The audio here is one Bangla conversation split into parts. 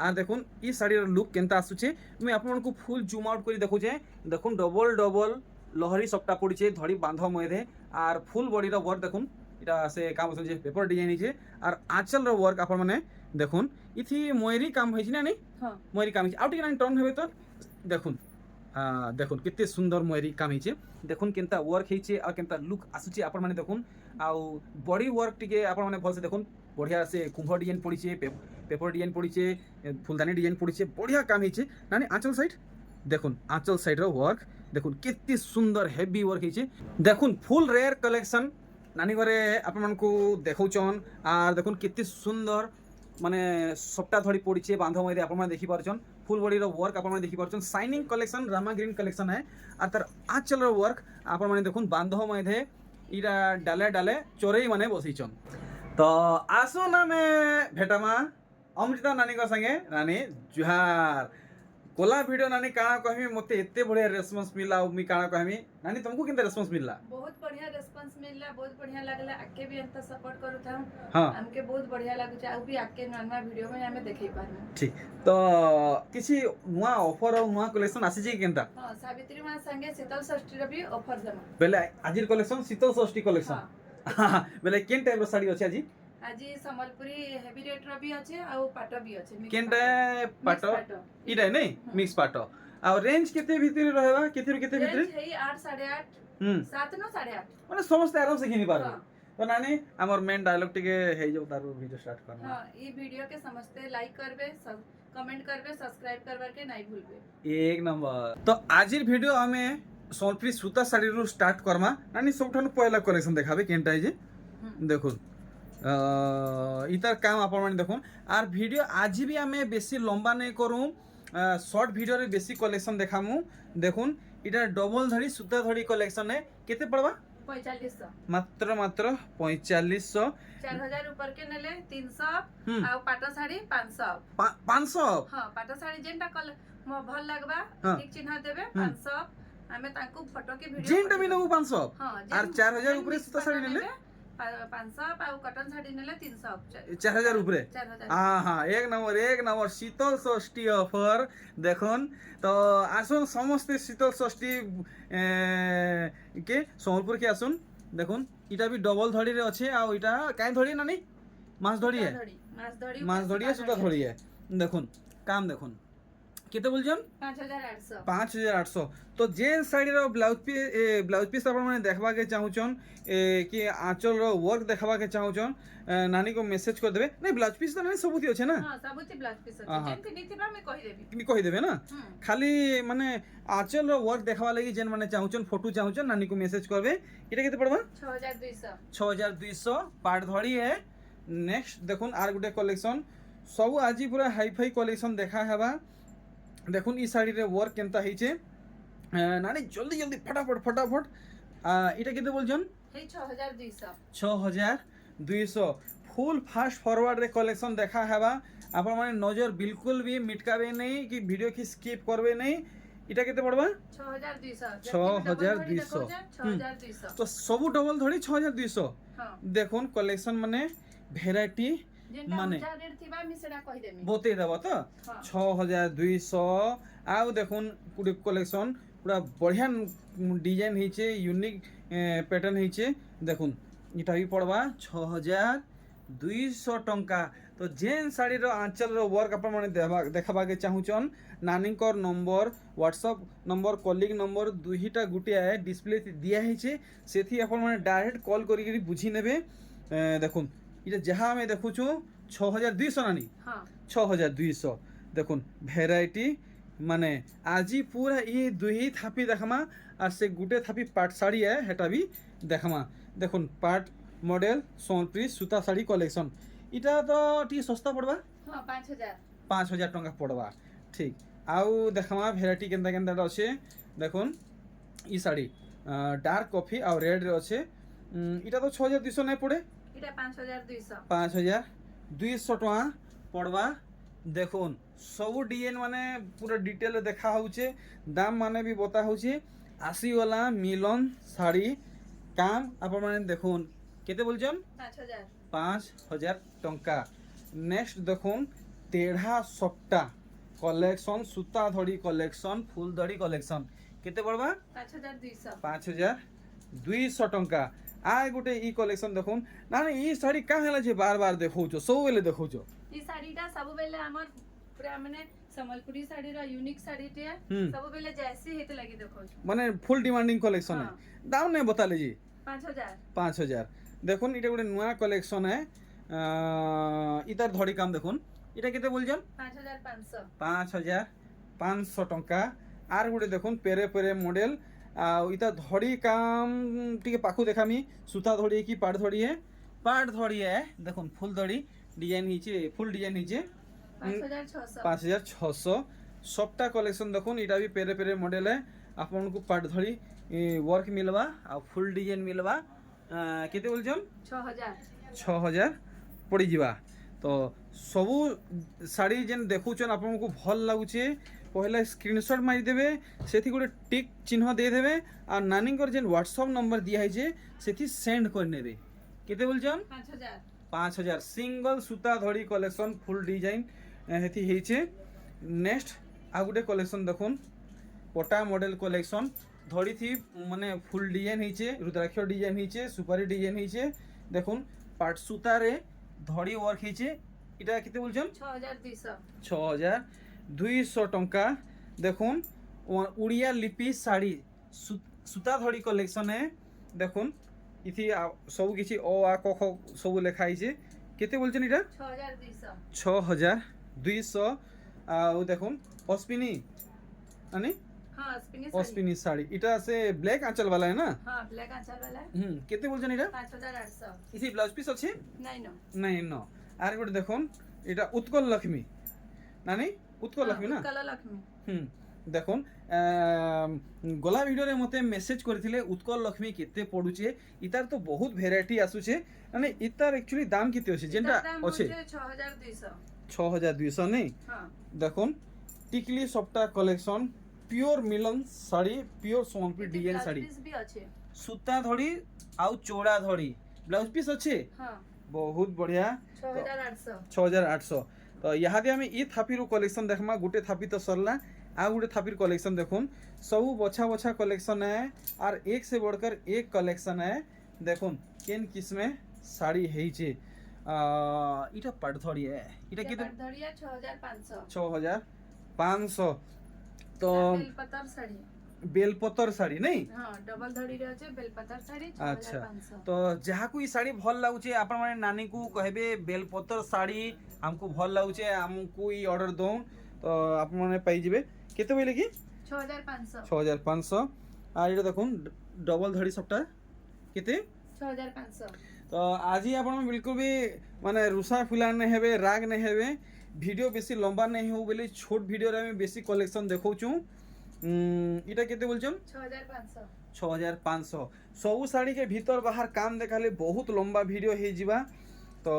আর দেখুন ই শাড়ির লুক কেনতা আসুছে মুই আপনার ফুল জুম আউট করে দেখুছে দেখুন ডবল ডবল লহরি সবটা পড়ছে ধরি বাঁধ মধ্যে আর ফুল বডির ওয়ার্ক দেখুন এটা সে কাম আছে পেপর ডিজাইন হয়েছে আর আঁচলর ওয়ার্ক আপনার মানে দেখুন ইথি ময়ূরী কাম হয়েছে না নি ময়ূরী কাম হয়েছে আউ টিকে টর্ন হবে তো দেখুন দেখুন কেতে সুন্দর ময়ূরী কাম হয়েছে দেখুন কেনতা ওয়ার্ক হয়েছে আর কেনতা লুক আসুছে আপনার মানে দেখুন আউ বডি ওয়ার্ক টিকে আপনার মানে ভালসে দেখুন বঢ়িয়া সে কুম্ভ ডিজাইন পড়িছে পেপর ডিজাইন পড়িছে ফুলদানি ডিজাইন পড়িছে বঢ়িয়া কাম হয়েছে নানি আঁচল সাইড দেখুন আঁচল সাইডর ওয়ার্ক দেখুন কেতে সুন্দর হেভি ওয়ার্ক হয়েছে দেখুন ফুল রেয়ার কলেকশন নানি ঘরে আপনার দেখাউছন আর দেখুন কেতে সুন্দর মানে সবটা ধরি পড়িছে বাঁধ মধ্যে আপনার দেখি পারছেন ফুল বডির ওয়ার্ক আপনার দেখি পারছেন শাইনিং কলেকশন রামা গ্রিন কলেকশন হ্যাঁ আর তার আঁচলর ওয়ার্ক আপনার মানে দেখুন বাঁধ মধ্যে ইটা ডালে ডালে চোরেই মানে বসিছন তো আসুন আমি ভেটামা অমৃতা নানি সাথে নানি জুহার কোলা ভিডিও नानी काना कहमी मते एते बढ़िया रेस्पॉन्स मिला मी काना कहमी नानी तुमको किंता रेस्पॉन्स मिलला बहुत बढ़िया रेस्पॉन्स मिलला बहुत बढ़िया लागला आके भी अंत सपोर्ट करू था हां हमके बहुत बढ़िया लागु छ आ भी आके नवा वीडियो में हमें देखै पारु ठीक तो किसी नुआ ऑफर और नुआ कलेक्शन आसी जे किंता हां सावित्री मां संगे शीतल षष्ठी रे भी ऑफर दमा पहले आजिर कलेक्शन शीतल षष्ठी कलेक्शन बेले केन टाइप रो साड़ी अछि आजी आजी सम्बलपुरी हेवी रेट रो भी अछि आ पाटो भी अछि केनटा पाटो इडा नै मिक्स पाटो आ रेंज केते भीतर रहबा केते केते भीतर रेंज है 8 8.5 7 9 8.5 माने समस्त आराम से किनि पारबे तो नानी हमर मेन डायलॉग टिके हे जो तारो वीडियो स्टार्ट करना हां ई वीडियो के समस्त लाइक करबे सब कमेंट करबे सब्सक्राइब करबार के नहीं भूलबे एक नंबर तो आजिर वीडियो हमें सोनप्री सूता साड़ी रो स्टार्ट करमा नानी सबठानु पहला कलेक्शन देखाबे केनटा जे देखो इतार काम अपन देखुन आर वीडियो आज भी आम बेसी लंबा नहीं करूँ शॉर्ट वीडियो रे बेसी कलेक्शन देखामु देखुन इटा डबल धड़ी सूता धड़ी कलेक्शन है केते पड़वा 4500 मात्र मात्र 4500 4000 ऊपर के नेले 300 आ पाटा साड़ी 500 500 हां पाटा साड़ी जेंटा कल भल लागबा ठीक चिन्ह देबे 500 हमें ताकू फोटो के वीडियो जेंटा भी नो 500 हां आर 4000 ऊपर सूता साड़ी नेले 500 आ कॉटन साड़ी नेले 300 4000 ऊपर हाँ हाँ एक नंबर शीतल षष्ठी ऑफर देखुन तो आसुन समस्त शीतल षष्ठी के सम्बलपुर के आसुन देखुन इटा भी डबल धड़ी रे अच्छे आ इटा काई धड़ी नानी माछ धड़ी है माछ धड़ी है सूता धड़ी है देखुन काम देखुन केते बोलजन 5800 तो जे साइड रो ब्लाउज पीस अपन माने देखबा के चाहुचन कि आंचल रो वर्क देखबा के चाहुचन नानी को मैसेज कर देबे नहीं ब्लाउज पीस तो नहीं सबुती अछि ना हां सबुती ब्लाउज पीस अछि जेंति नीतिबा मैं कहि देबे ना खाली माने आंचल रो वर्क देखबा लागि जेन माने चाहुचन फोटो चाहुचन नानी को मैसेज करबे इटा केते पड़बा 6200 पार्ट धड़ी है नेक्स्ट देखुन आर गुटे कलेक्शन सब आजी पूरा हाई फाई कलेक्शन देखा हेबा देखुन ई साड़ी रे वर्क केनता हिचे नानी जल्दी जल्दी फटाफट इटा केते बोलजन हे 6200 फुल फास्ट फॉरवर्ड रे कलेक्शन देखा हेबा आपन माने नजर बिल्कुल भी मिटकाबे नहीं कि वीडियो की स्किप करबे नहीं इटा केते पड़बा 6200 तो सब डबल धड़ी 6200 देखुन कलेक्शन माने वैरायटी माने बते देबो तो 6200 आउ देखुन कुडी कलेक्शन पूरा बढ़िया डिजाइन हिचे यूनिक पैटर्न हिचे देखुन इटा भी पड़वा 6200 टंका तो जेन साड़ी रो आंचल रो वर्क अपन माने देखाबा के चाहुचन नानी कर number WhatsApp number calling number दुहीटा गुटिया है डिस्प्ले दिया हिचे सेथि अपन माने डायरेक्ट कॉल करी के बुझी नेबे देखुन इटा जहाँ हमें देखुछु 6200 नानी हाँ 6200 देखुन वैरायटी माने आजी पूरा ये दुही थापी देखमा और से गुटे थापी पाट साड़ी है हेटा भी देखमा देखुन पाट मॉडल सोनप्री सूता साड़ी कलेक्शन इटा तो टी सस्ता पड़वा हां 5000 टंका पड़वा ठीक आउ देखमा वैरायटी केनता केनता अच्छे देखुन ई साड़ी डार्क कॉफी और रेड रे अच्छे इटा तो 6200 नहीं पड़े इटा 5200 टका पड़वा देखुन सब डिजाइन माने पूरा डिटेल देखा होचे दाम माने भी बता होचे आसी वाला मिलन साड़ी काम अपन माने देखुन केते बोलजन 5000 टंका नेक्स्ट देखुन तेढ़ा सप्टा कलेक्शन सूता धड़ी कलेक्शन फुल धड़ी कलेक्शन केते पड़वा 5200 5200 टंका आ गोटे ई कलेक्शन देखुन ना ई साड़ी का हैला जे बार बार देखौछो सब बेले देखौछो ई साड़ीटा सब बेले हमर पूरा माने संबलपुरी साड़ी रा यूनिक साड़ी टे सब बेले जैसे हेते लगी देखो माने फुल डिमांडिंग कलेक्शन है दाम ने बता ले जी 5000 देखुन इटा गोटे नया कलेक्शन है इतार धड़ी काम देखुन इटा केते बोलजन 5500 टंका आर गोटे देखुन पेरे पेरे मॉडल इता धड़ी काम टिके पाखु देखामी सूता धड़ी की पाट धड़ी है देखुन फुल धड़ी डिजाइन हिचे फुल डिजाइन हिचे 5600 सबटा कलेक्शन देखुन इटा भी पेरे पेरे मॉडल है आपन को पाट धड़ी वर्क मिलवा आ फुल डिजाइन मिलवा केते बोलजन 6000 पड़ी जीवा तो सबू साड़ी जेन देखुचन आपन को भल लागुचे पहले स्क्रीनशॉट मारी देबे सेथि गोटे टिक चिन्ह दे देबे आ नानी कर जेन व्हाट्सएप नंबर दिया है जे सेथि सेंड कर नेबे केते बोलजन 5000 सिंगल सूता धड़ी कलेक्शन फुल डिजाइन हेथि हेचे नेक्स्ट आ गोटे कलेक्शन देखुन पटा मॉडल कलेक्शन धड़ी थी माने फुल डिजाइन हेचे रुद्राक्ष डिजाइन हेचे सुपारी डिजाइन हेचे देखुन पाट सूता रे धड़ी वर्क हेचे इटा केते बोलजन 6200 टंका देखुन उड़िया लिपि साड़ी सूता धड़ी कलेक्शन है देखुन इथि सब किछि ओ आ क ख सब लिखा हिचे केते बोलछन इटा 6200 आ देखुन अस्पिनी अने हां अस्पिनी साड़ी इटा से ब्लैक आंचल वाला है ना हां ब्लैक आंचल वाला है केते बोलछन इटा 5800 इथि ब्लाउज पीस अछि नहीं नो आर गोटे देखुन इटा उत्कल लक्ष्मी नानी उत्कल लक्ष्मी ना उत्कल लक्ष्मी देखुन गला वीडियो रे मते मेसेज करथिले उत्कल लक्ष्मी केते पडुचे इतार तो बहुत वेराइटी आसुचे माने इतार एक्चुअली दाम केते होचे जेंटा होचे 6200 नहीं हां देखुन टिकली सप्ता कलेक्शन प्योर मिलन साड़ी प्योर सोनपुर डिजाइन साड़ी भी अच्छे सूता धड़ी आउ चौड़ा धड़ी ब्लाउज पीस अच्छे हां बहुत बढ़िया 6800 तो यहाँ दे हमें ई थापी रो कलेक्शन देखमा गुटे थापी तो सरला आ गुटे थापीर कलेक्शन देखुन सब बछा बछा कलेक्शन है और एक से बढ़कर एक कलेक्शन है देखुन केन किस्मे साड़ी हेइचे इटा पाटधड़ी है इटा किते पाटधड़ी है 6500 तो बेलपतर साड़ी बेलपतर साड़ी नहीं हां डबल धड़ी रे আছে बेलपतर साड़ी 6500 अच्छा तो जहा को ई साड़ी भल लागुचे आपण माने नानी को कहबे बेलपतर साड़ी हमको भल लागुचे हमको ई ऑर्डर दो तो आपण माने पाई जिवे केते बोले कि 6500 आ इटा देखुन डबल धड़ी सबटा केते 6500 तो आज ही आपण बिल्कुल भी माने रुसा फुला नहीं हेबे राग नहीं हेबे वीडियो बेसी लंबा नहीं हो बोले छोट वीडियो रे मैं बेसी कलेक्शन देखौछु इटा केते बोलछन 6500 सब साड़ी के भीतर बाहर काम देखाले बहुत लंबा वीडियो हे जिबा तो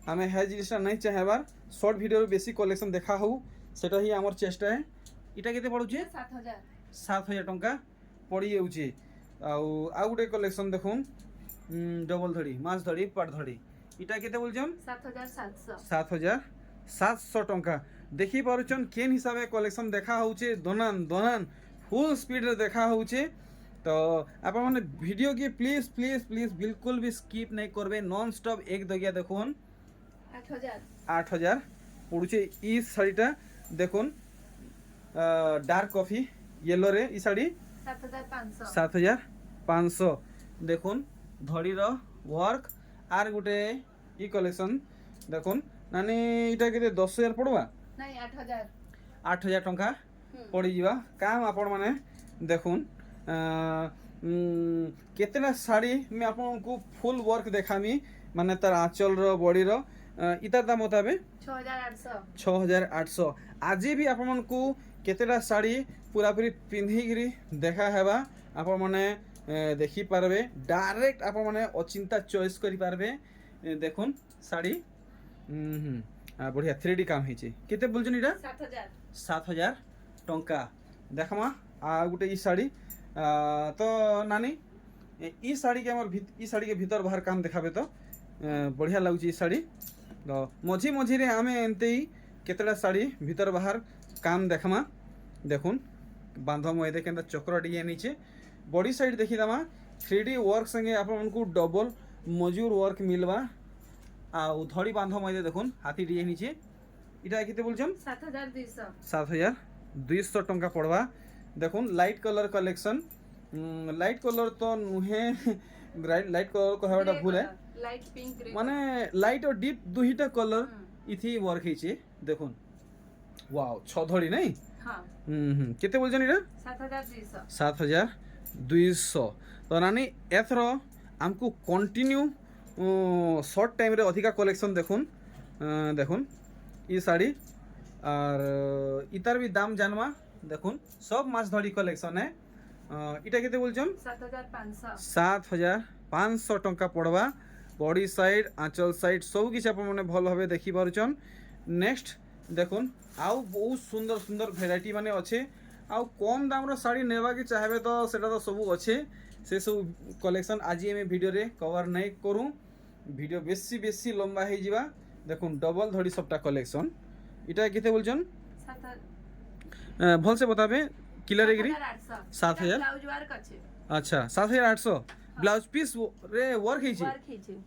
हमें है जिनिसटा नहीं चाहेबार शॉर्ट वीडियो रे बेसी कलेक्शन देखा हो सेटा ही हमर चेष्टा है इटा केते पड़ुचे 7000 टंका पड़ी जाउचे आ गुटे कलेक्शन देखुन डबल धड़ी मास धड़ी पाट धड़ी इटा केते बोलछन 7700 टंका देखि पारुचन केन हिसाबे कलेक्शन देखा होचे दोनान फुल स्पीड रे देखा होचे तो आप माने वीडियो के प्लीज प्लीज प्लीज बिल्कुल भी स्किप नहीं करबे नॉन स्टॉप एक दगिया देखुन 8000 पड़ुचे ई साड़ीटा देखुन डार्क कॉफी येलो रे ई साड़ी 7500 देखुन धड़ी रो work are Gute E collection देखुन नानी इटा केते 10000 पड़वा नहीं 8000 टंका पड़ी जीवा काम आपण माने देखुन केतेना साड़ी में आपन को फुल वर्क देखामी माने तार आंचल रो बॉडी रो इतार दाम होताबे 6800 आज भी आपन को केतेटा साड़ी पूरा पूरी पिंधी गिरी देखा हेबा आपन माने देखि पारबे डायरेक्ट आपन माने अचिंता चॉइस करि पारबे देखुन साड़ी बढ़िया 3D काम हेचे केते बोलछन इटा 7000 टंका देखमा आ गुटे ई साड़ी तो नानी ई साड़ी के हमर ई साड़ी के भीतर बाहर काम देखाबे तो बढ़िया लागुची ई साड़ी তো মঝি মঝিরে আমি এমতেই কেতটা শাড়ি ভিতর বাহার কাম দেখমা দেখুন বাঁধ মধ্যে কেনতা চক্র ডিজাইন নিচে বডি সাইড দেখিদেমা 3D ওয়ার্ক সঙ্গে আপনার ডবল মজুর ওয়ার্ক মিলবা ଆଉ ଧଡ଼ି ବାନ୍ଧ ମଧ୍ୟ ଦେଖୁନ୍ ହାତୀ ডিজাইন নিচে এটা কেতে বলছেন 7200 7200 টঙ্কা পড়বা দেখুন light colour collection light colour তো নুহে লাইট কলর কহবাটা ভুল है লাইট পিঙ্ক গ্রে মানে লাইট और ডিপ দুইটা কলর ইথি ওয়ার্ক হইছে দেখুন ওয়াও ছ ধড়ি নাই হ্যাঁ কেতে বলছেন এটা 7200 7200 তো নানি এথর আমকু কন্টিনিউ শর্ট টাইম রে अधिका कलेक्शन দেখুন দেখুন ই শাড়ি আর ইতার भी দাম জানবা দেখুন সব মাছ ধরি কলেকশন है এটা কেতে বলছেন 7500 টঙ্কা পড়বা বডি সাইড আঁচল সাইড সব কিছু আপন মানে ভালো ভাবে দেখি পারুছন নেক্সট দেখুন আউ বহুত সুন্দর সুন্দর ভ্যারাইটি মানে আছে আউ কম দামর শাড়ি নেবা কি চাহবে তো সেটা তো সবু আছে সে সব কলেকশন আজি আমি ভিডিওরে কভার নাই করু ভিডিও বেশি বেশি লম্বা হয়ে যাবা দেখুন ডবল ধড়ি সবটা কলেকশন এটা কেতে বলছেন ভলসে बताबे কিলার এগ্রি 7000 ব্লাউজ ওয়ার্ক আছে আচ্ছা 7800 ব্লাউজ পিস রে ওয়ার্ক হইছে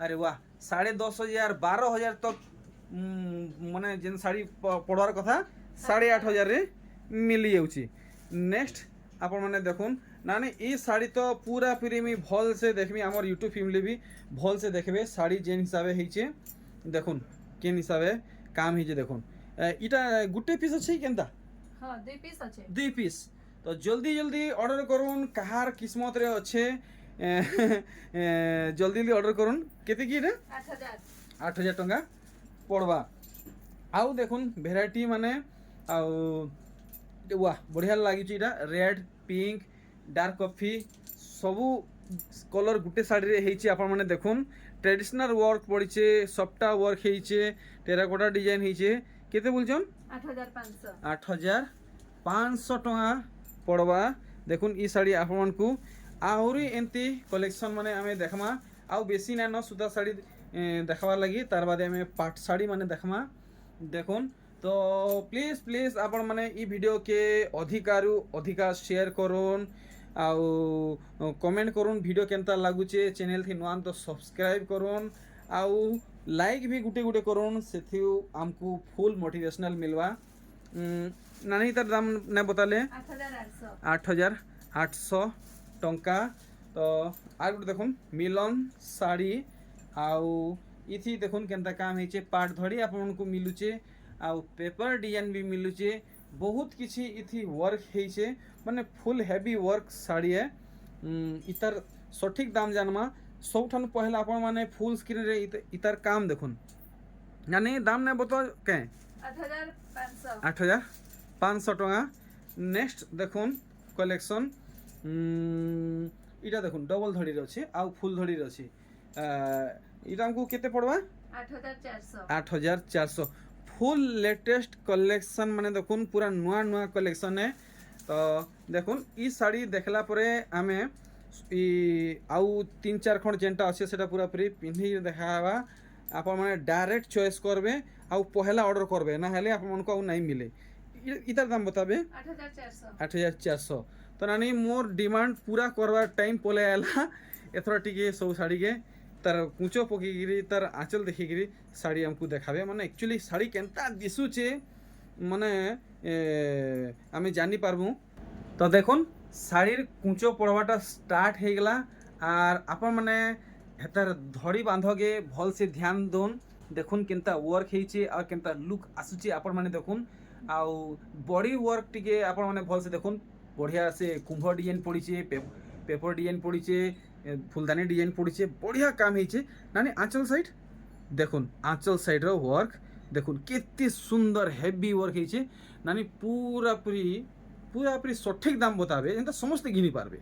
আরে বাহ 10500 12000 তক মানে যেন শাড়ি পড়ার কথা 8500 রে মিলি যাଉଛି নেক্সট আপন মানে দেখুন নানি এই শাড়ি তো পুরা পুরি আমি ভাল সে দেখবি আমার ইউটিউব ফ্যামিলি भी ভাল সে দেখবে শাড়ি যেন হিসাবে হইছে দেখুন কেন হিসাবে কাম হইছে দেখুন এটা গুটে পিস আছে কেনতা হ্যাঁ দুই পিস আছে দুই পিস তো জলদি জলদি অর্ডার করুন কাহার কিসমত রে আছে জলদি জলদি অর্ডার করুন কেতে কি রে 8000 টঙ্কা পড়বা আউ দেখুন ভ্যারাইটি মানে আউ ওয়াহ বঢ়িয়া লাগিছে এটা রেড পিঙ্ক ডার্ক কফি সবু কলর গুটে শাড়ি রে হইছে আপন মানে দেখুন ট্রেডিশনাল ওয়ার্ক পড়িছে সফটা ওয়ার্ক হইছে টেরাকোটা ডিজাইন হইছে কেতে বলছন 8500 টঙ্কা পড়বা দেখুন ই শাড়ি আপনার আহরি এমতি কলেকশন মানে আমি দেখমা আউ বেশি না সুতা শাড়ি দেখাবার লাগি তার বাদে আমি পাট শাড়ি মানে দেখমা দেখুন তো প্লিজ প্লিজ আপন মানে ই ভিডিও কে অধিকারু অধিকা শেয়ার করুন আউ কমেন্ট করুন ভিডিও কেনতা লাগুছে চ্যানেল থি নুয়ান তো সবসক্রাইব করুন আউ লাইক भी गुटे गुटे করুন সেথি আমকু ফুল মোটিভেশনাল মিলবা নানি তার দাম না বতালে 8800 টঙ্কা তো আর গুটে দেখুন মিলন শাড়ি আউ ইথি দেখুন কেনতা কাম হইছে পাট ধড়ি আপনার মিলুছে আউ পেপার ডিজাইন भी মিলুছে বহুত কিছু ইথি ওয়ার্ক হইছে মানে ফুল হেভি ওয়ার্ক শাড়ি ইতার সঠিক দাম জানমা सबठानु पहला अपन माने फुल स्क्रीन रे इतार काम देखुन यानी दाम ने बतो के 8500 टका नेक्स्ट देखुन कलेक्शन इटा देखुन डबल धड़ी रे अछि आ फुल धड़ी रे अछि इटा हमको केते पड़वा 8400 फुल लेटेस्ट कलेक्शन माने देखुन पूरा नुआ नुआ कलेक्शन है तो देखुन ई साड़ी देखला परे आमे इ आउ 3-4 खंड जेनटा अच्छे सेटा पूरा पूरी पिन्ही देखावा आप माने डायरेक्ट चॉइस करबे आउ पहला ऑर्डर करबे ना हेले आप मन को नहीं मिले इधर दाम बताबे 8400 तो नानी मोर डिमांड पूरा करवा टाइम पले आला एथरा टिके सब साड़ी के तार कुचो पकी गिरी तार आंचल देखि गिरी साड़ी हमको देखाबे माने एक्चुअली साड़ी केनता दिसुचे माने आमी जानि पारबू तो देखुन শাড়ির কুঁচো পড়বাটা স্টার্ট হয়ে গলা আর আপন মানে হেতার ধড়ি বাঁধকে ভলসে ধ্যান দন দেখুন কেনতা ওয়ার্ক হয়েছে আর কেনতা লুক আসুছে আপন মানে দেখুন আউ বডি ওয়ার্ক টিকে আপন মানে ভলসে দেখুন বঢ়িয়া সে কুম্ভ ডিজাইন পড়িছে পেপর ডিজাইন পড়িছে ফুলদানি ডিজাইন পড়িছে বঢ়িয়া কাম হয়েছে নানি আঁচল সাইড দেখুন আঁচল সাইডর ওয়ার্ক দেখুন কেতে সুন্দর হেভি ওয়ার্ক হয়েছে নানি পুরাপুরি পুরাপুরি সঠিক দাম বতাবে এটা সমস্ত ঘিনি পারবে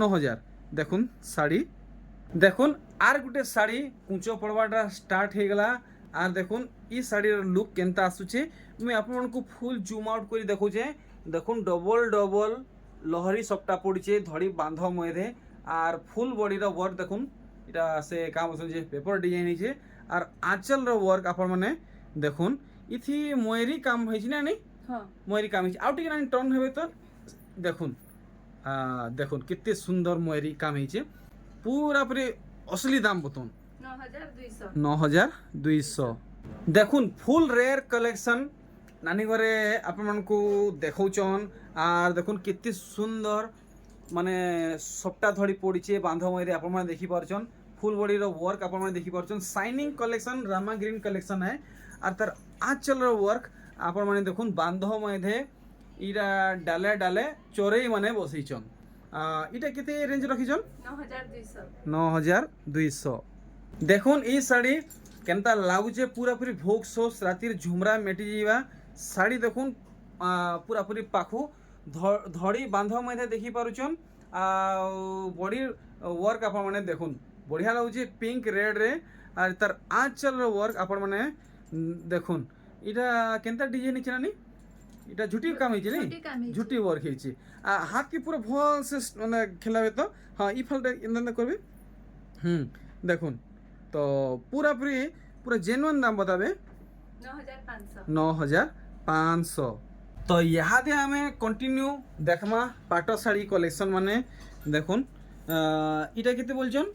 9000 দেখুন শাড়ি দেখুন আর গোটে শাড়ি কুঁচো পড়বাটা স্টার্ট হয়ে গলা আর দেখুন ই শাড়ির লুক কেনতা আসুছে মুই আপনার ফুল জুম আউট করে দেখুছে দেখুন ডবল ডবল লহরি সবটা পড়ছে ধড়ি বাঁধ মধ্যে আর ফুল বডির ওয়ার্ক দেখুন এটা সে কাম আছে যে পেপার ডিজাইন হয়েছে আর আঁচলর ওয়ার্ক আপন মানে দেখুন ইথি ময়ূরী কাম হয়েছে না নি হ্যাঁ ময়ূরী কাম হয়েছে আউ টিকে নানি টর্ন হবে তো দেখুন দেখুন কেতে সুন্দর ময়ূরী কাম হয়েছে পুরাপুরি অসলি দাম বতুন 9200 9200 দেখুন ফুল রেয়ার কলেকশন নানি ঘরে আপনার দেখাউছন আর দেখুন কেতে সুন্দর মানে সবটা ধরি পড়িছে বাঁধ ময়ূরে আপনার দেখিপারছন ফুল বডির ওয়ার্ক আপনার দেখিপারছন শাইনিং কলেকশন রামা গ্রিন কলেকশন হ্যাঁ আর তার আঁচলর ওয়ার্ক আপনার দেখুন বাঁধ মধ্যে ইটা ডালে ডালে চোরেই মানে বসাইছন এটা কেতে রেঞ্জ রাখিছন 9200 দেখুন এই শাড়ি কেনতা লাগুছে পুরাপুরি ভোগ সোস রাতির ঝুমরা মেটি যাইবা শাড়ি দেখুন পুরাপুরি পাখু ধড়ি বাঁধ মধ্যে দেখি পারুছন বডির ওয়ার্ক আপন মানে দেখুন বঢ়িয়া লাগুছে পিঙ্ক রেড রে আর তার আঁচলর ওয়ার্ক আপন মানে দেখুন এটা কেনতা ডিজাইন হচ্ছে না নি এটা ঝুটি কাম হয়েছে নি ঝুটি ওয়ার্ক হয়েছে হাত কি পুরো ভাল সে মানে খেলাবে তো হ্যাঁ ই ফলটা এমন করবে দেখুন তো পুরাপুরি পুরো জেনুইন দাম बताবে 9500 তো ইহাদে আমি কন্টিনিউ দেখমা পাট শাড়ি কলেকশন মানে দেখুন এটা কেতে বলছেন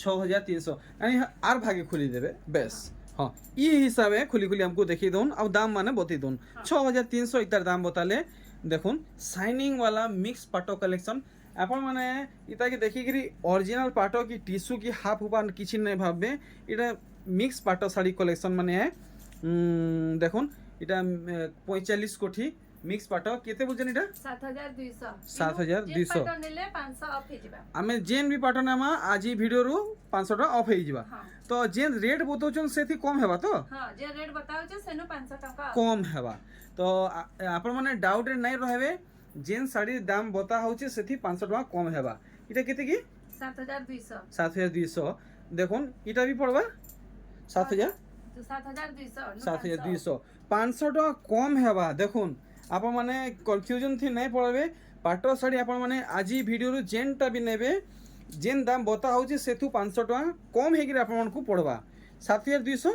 6300 আর ভাগে খুলি দেবে বেশ হ্যাঁ ই হিসাবে খুলি খুলি আমাকে দেখিয়ে দউন আর দাম মানে বতাই দউন 6300 ইতার দাম বতালে দেখুন শাইনিং वाला মিক্স পাটো কালেকশন আপন মানে ইতাকে দেখিকি অরিজিনাল পাটো কি টিস্যু কি হাফ হুপান কিছু নাই ভাববে এটা মিক্স পাটো শাড়ি কালেকশন মানে দেখুন এটা 45 কোটি মিক্স পাটো কেতে বলছেন এটা 7200 পাটো নেলে 500 অফ হয়ে যাবে আমি যেন বি পাটো নামা আজি ভিডিও রু 500 টাকা অফ হয়ে যাবা তো যেন রেট বতাউছন সেতি কম হেবা তো হ্যাঁ যে রেট বতাউছে সেনো 500 টাকা কম হেবা তো আপন মানে ডাউট নাই রহবে যেন শাড়ির দাম বতা হচ্ছে সেটি 500 টাকা কম হেবা এটা কেতে কি 7200 দেখুন এটা বি পড়বা 7200 500 টাকা কম হেবা দেখুন আপন মানে কনফিউজন থি নাই পড়বে পাটো শাড়ি আপন মানে আজি ভিডিও যেনটা বি নেবে যেন দাম বতা হচ্ছে সেতু 500 টাকা কম হেগিরে আপন মানকু পড়বা 7200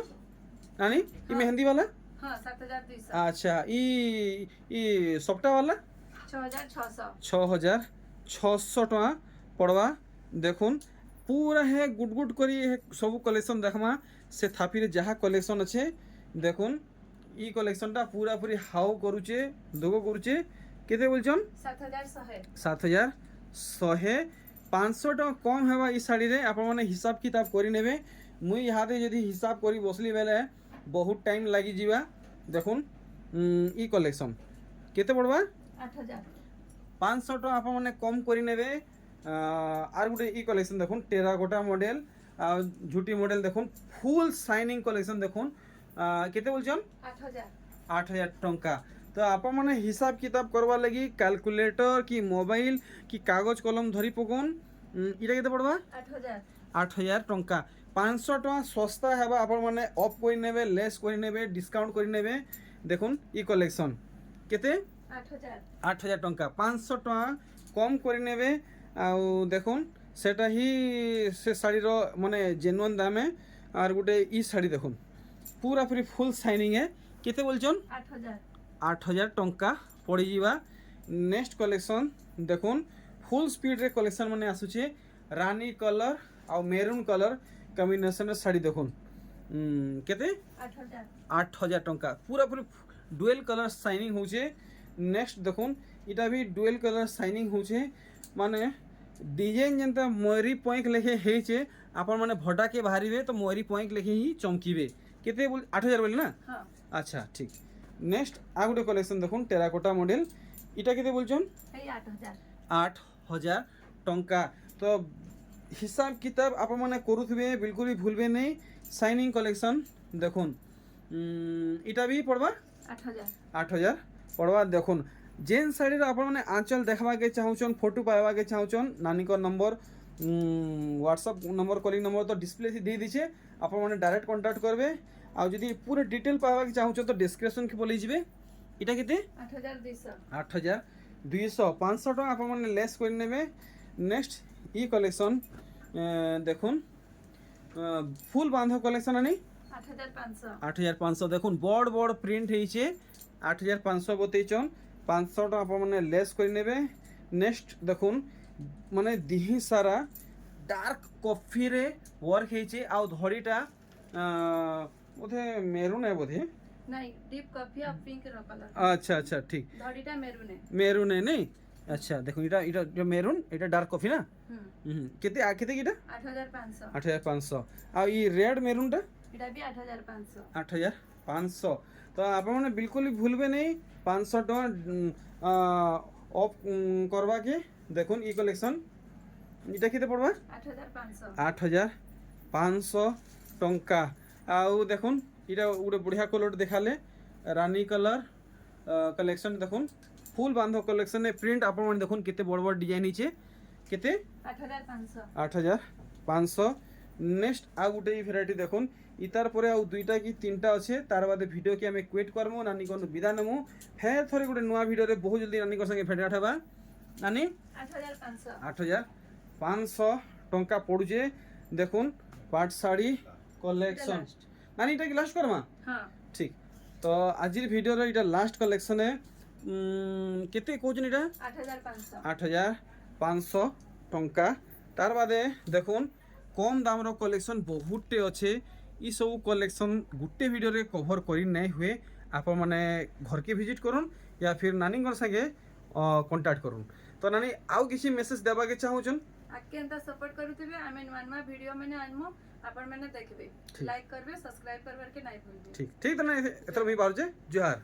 নানি ই মেহেন্দি वाला हां 7200 अच्छा ई सप्ताह वाला 6600 টাকা পড়বা দেখুন পুরা হে গুড গুড করি সব কলেকশন দেখমা সে থাপিরে যাহা কলেকশন আছে দেখুন ই কলেকশনটা পুরা পুরি হাও করুছে দুগো করুছে কেতে বলছন 7100 500 টাকা কম হেবা ই শাড়ি রে আপন মানে হিসাব কিতাব করি নেবে মুই ইহাতে যদি হিসাব করি বসলি বেলে বহুত টাইম লাগি যাবা দেখুন ই কলেকশন কেতে পড়বা 500 টাকা আপন মানে কম করি নেবে আর গোটে ই কলেকশন দেখুন টেরাকোটা মডেল ঝুটি মডেল দেখুন ফুল শাইনিং কলেকশন দেখুন কেতে বলছেন 8000 টঙ্কা তো আপন মানে হিসাব কিতাব করবার লাগি ক্যালকুলেটর কি মোবাইল কি কাগজ কলম ধরি পকুন এটা কেতে পড়বা 8000 টঙ্কা 500 টাকা সস্তা হেবা আপন মানে অফ করে নেবে লেস করে নেবে ডিসকাউন্ট করে নেবে দেখুন ই কলেকশন কেতে 8000 টঙ্কা 500 টাকা কম করে নেবে আউ দেখুন সেটা হি সে শাড়ির মানে জেনুইন দামে আর গোটে ই শাড়ি দেখুন পুরা পুরি ফুল শাইনিং এ কেতে বলছন 8000 টঙ্কা পড়ি যাবা নেক্সট কলেকশন দেখুন ফুল স্পিড রে কলেকশন মানে আসুছে রানী কলর আর মেরুন কলর কম্বিনেশন শাড়ি দেখুন কেতে 8000 টঙ্কা পুরা পুরি ডুয়েল কলর শাইনিং হচ্ছে নেক্সট দেখুন এটা भी ডুয়েল কলর শাইনিং হচ্ছে মানে ডিজাইন যেটা ময়ূরী পয়েন্ট লেখে হয়েছে আপন মানে ভটাকে বাহারিবে তো ময়ূরী পয়েন্ট লেখে হি চমকিবে কেতে 8000 বলি না আচ্ছা ঠিক নেক্সট আর গোটে কলেকশন দেখুন টেরাকোটা মডেল এটা কেতে বলছেন 8000 টঙ্কা তো হিসাব কিতাব আপন মানে করুথিবে বিলকুল ভুলবে নেই শাইনিং কলেকশন দেখুন এটা भी পড়বা 8000 পড়বা দেখুন যেন শাড়ির আপন মানে আঁচল দেখবাকে চাহুছন ফটো পাইবাকে চাহুছন নানিকর নম্বর হোয়াটসঅ্যাপ নম্বর কলিং নম্বর তো ডিসপ্লে দিয়ে দিছে আপন মানে ডাইরেক্ট কন্টাক্ট করবে আর যদি পুরো ডিটেল পাইবাকে চাহুছন তো ডেসক্রিপশন কি বলে যাবে এটা কেতে 8200 500 টাকা আপন মানে লেস করে নেবে নেক্সট ই কলেকশন দেখুন ফুল বাঁধ কলেকশন আনি 8500 8500 দেখুন বড় বড় প্রিন্ট হয়েছে 8500 বতেইছন 500 টা আপন মানে লেস করে নেবে নেক্সট দেখুন মানে দিহি সারা ডার্ক কফি রে ওয়ার্ক হয়েছে আউ ধড়িটা বোধে মেরুন বোধে नहीं डीप कॉफी और पिंक रो कलर আচ্ছা আচ্ছা ঠিক धड़ीटा मेरून है মেরুন নেই আচ্ছা দেখুন এটা এটা মেরুন এটা ডার্ক কফি না কেতে কেতে কিটা 8500 8500 আর এই রেড মেরুনটা एटा भी 8500 8500 তো আপনার বিলকুল ভুলবে নেই 500 টাকা অফ করবা কি দেখুন ই কালেকশন এটা কেতে পড়বা 8500 8500 টঙ্কা আউ দেখুন এটা গোটে বঢ়িয়া কলর দেখালে রানী কলর কলেকশন দেখুন ফুল বাঁধ কলেকশন প্রিন্ট আপনার দেখুন কেতে বড় বড় ডিজাইন হয়েছে কেতে 8500 8500 নেক্সট আউ গোটে ভ্যারাইটি দেখুন ইতার পরে আউ দুইটা কি তিনটা আছে তার বাদে ভিডিও কি আমি কুয়েট করমু নানি কোন বিদা নেমু ফের থরে গোটে নয়া ভিডিওরে বহু জলদি নানি সঙ্গে ভেট হবা নানি 8500 8500 টঙ্কা পড়ুছে দেখুন পাট শাড়ি কলেকশন নানি এটা কি লাস্ট করমা हां ঠিক তো আজির ভিডিওর এটা লাস্ট কলেকশনে কেতে কোজন এটা 8500 8500 টঙ্কা তার বাদে দেখুন কম দামর কলেকশন বহুতটে অছে ই সব কলেকশন গোটে ভিডিওরে কভর করি নাই হুয়ে আপন মানে ঘরকে ভিজিট করুন या फिर নানিঙ্গর সাথে কন্টাক্ট করুন তো নানি আউ কিছু মেসেজ দেবাকে চাহুছন आके एंता सपोर्ट करूथिबे आमे नवा नवा वीडियो मैंने आनमो आपण मैंने देखबे लाइक करबे सब्सक्राइब करबे के नहीं भूलबे ঠিক ঠিক তো না এতর আমি বারুছে জোহার